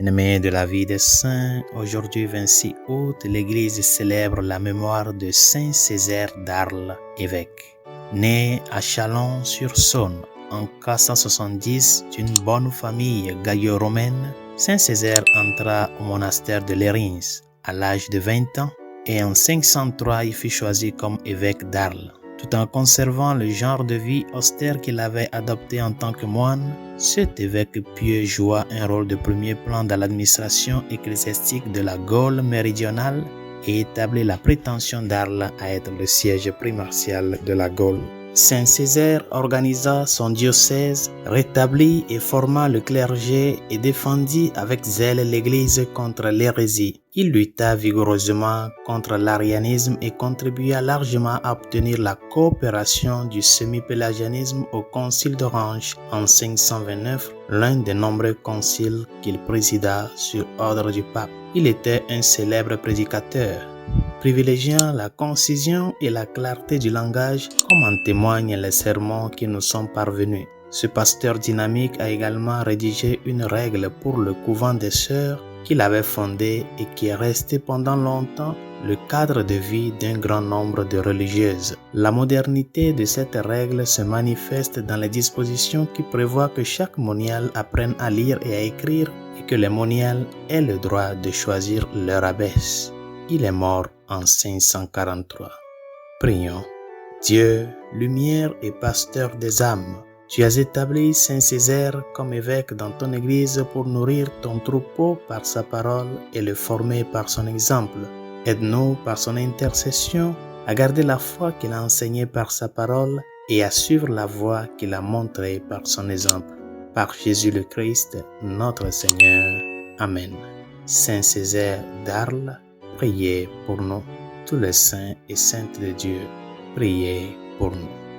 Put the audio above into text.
Bien-aimés de la vie des saints, aujourd'hui 26 août, l'Église célèbre la mémoire de Saint Césaire d'Arles, évêque. Né à Chalon-sur-Saône en 470 d'une bonne famille gallo-romaine, Saint Césaire entra au monastère de Lérins à l'âge de 20 ans et en 503 il fut choisi comme évêque d'Arles. Tout en conservant le genre de vie austère qu'il avait adopté en tant que moine, cet évêque pieux joua un rôle de premier plan dans l'administration ecclésiastique de la Gaule méridionale et établit la prétention d'Arles à être le siège primordial de la Gaule. Saint Césaire organisa son diocèse, rétablit et forma le clergé et défendit avec zèle l'Église contre l'hérésie. Il lutta vigoureusement contre l'arianisme et contribua largement à obtenir la coopération du semi-pélagianisme au concile d'Orange en 529, l'un des nombreux conciles qu'il présida sur ordre du pape. Il était un célèbre prédicateur, privilégiant la concision et la clarté du langage, comme en témoignent les sermons qui nous sont parvenus. Ce pasteur dynamique a également rédigé une règle pour le couvent des sœurs qu'il avait fondé et qui est resté pendant longtemps le cadre de vie d'un grand nombre de religieuses. La modernité de cette règle se manifeste dans les dispositions qui prévoient que chaque monial apprenne à lire et à écrire et que les moniales aient le droit de choisir leur abbesse. Il est mort en 543. Prions. Dieu, lumière et pasteur des âmes, tu as établi Saint Césaire comme évêque dans ton Église pour nourrir ton troupeau par sa parole et le former par son exemple. Aide-nous par son intercession à garder la foi qu'il a enseignée par sa parole et à suivre la voie qu'il a montrée par son exemple. Par Jésus le Christ, notre Seigneur. Amen. Saint Césaire d'Arles, priez pour nous. Tous les saints et saintes de Dieu, priez pour nous.